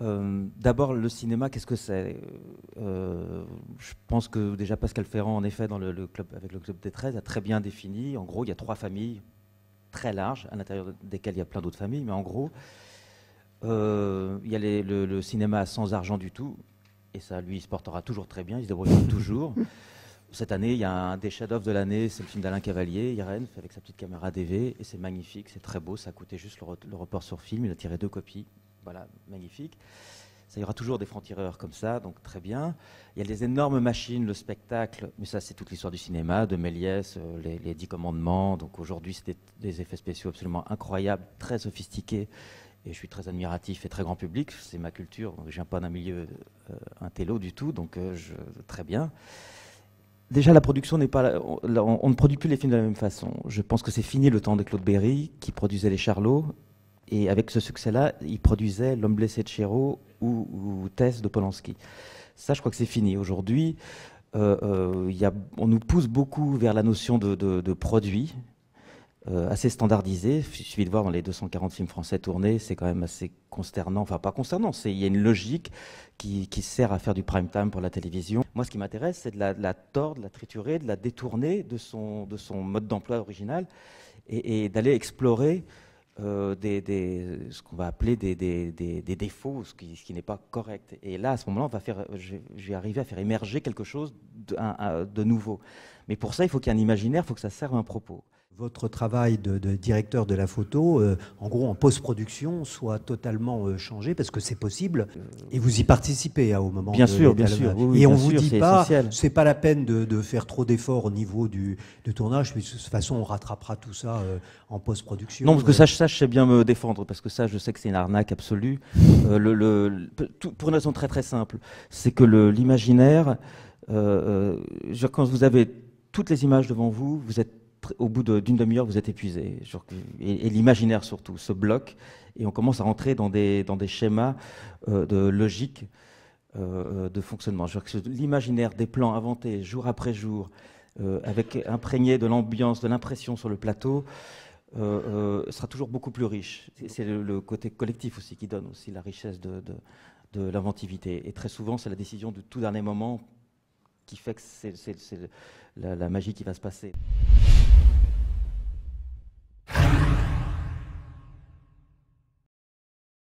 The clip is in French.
D'abord, le cinéma, qu'est-ce que c'est? Je pense que déjà Pascal Ferrand, en effet, dans le club, avec le Club des 13, a très bien défini. En gros, il y a 3 familles très larges, à l'intérieur desquelles il y a plein d'autres familles, mais en gros, il y a le cinéma sans argent du tout, et ça, lui, il se portera toujours très bien, il se débrouillera toujours. Cette année, il y a un des chefs-d'œuvre de l'année, c'est le film d'Alain Cavalier, Irène, fait avec sa petite caméra DV, et c'est magnifique, c'est très beau, ça a coûté juste le report sur film, il a tiré 2 copies, voilà, magnifique. Ça y aura toujours des francs-tireurs comme ça, donc très bien. Il y a des énormes machines, le spectacle, mais ça c'est toute l'histoire du cinéma, de Méliès, les 10 commandements, donc aujourd'hui c'est des effets spéciaux absolument incroyables, très sophistiqués, et je suis très admiratif et très grand public, c'est ma culture, je ne viens pas d'un milieu intello du tout, donc très bien. Déjà, la production n'est pas. On ne produit plus les films de la même façon. Je pense que c'est fini le temps de Claude Berry, qui produisait Les Charlots. Et avec ce succès-là, il produisait L'homme blessé de Chéreau ou Tess de Polanski. Ça, je crois que c'est fini. Aujourd'hui, on nous pousse beaucoup vers la notion de produit, assez standardisé. Il suffit de voir dans les 240 films français tournés, c'est quand même assez consternant. Enfin, pas consternant, il y a une logique qui sert à faire du prime time pour la télévision. Moi, ce qui m'intéresse, c'est de la tordre, de la triturer, de la détourner de son mode d'emploi original et d'aller explorer ce qu'on va appeler des défauts, ce qui n'est pas correct. Et là, à ce moment-là, je vais arriver à faire émerger quelque chose de nouveau. Mais pour ça, il faut qu'il y ait un imaginaire, il faut que ça serve un propos. Votre travail de directeur de la photo, en gros en post-production, soit totalement changé, parce que c'est possible, et vous y participez au moment bien de sûr, bien sûr. Oui, et on bien vous sûr, dit pas, essentiel. c'est pas la peine de faire trop d'efforts au niveau du tournage, mais de toute façon on rattrapera tout ça en post-production. Non, parce que ça, je sais bien me défendre, parce que ça, je sais que c'est une arnaque absolue. Pour une raison très très simple, c'est que l'imaginaire, quand vous avez toutes les images devant vous, vous êtes au bout d'une demi-heure, vous êtes épuisé. Et l'imaginaire surtout se bloque, et on commence à rentrer dans des schémas de logique de fonctionnement. L'imaginaire des plans inventés jour après jour, avec imprégné de l'ambiance, de l'impression sur le plateau, sera toujours beaucoup plus riche. C'est le côté collectif aussi qui donne aussi la richesse de l'inventivité. Et très souvent, c'est la décision du tout dernier moment qui fait que c'est la magie qui va se passer.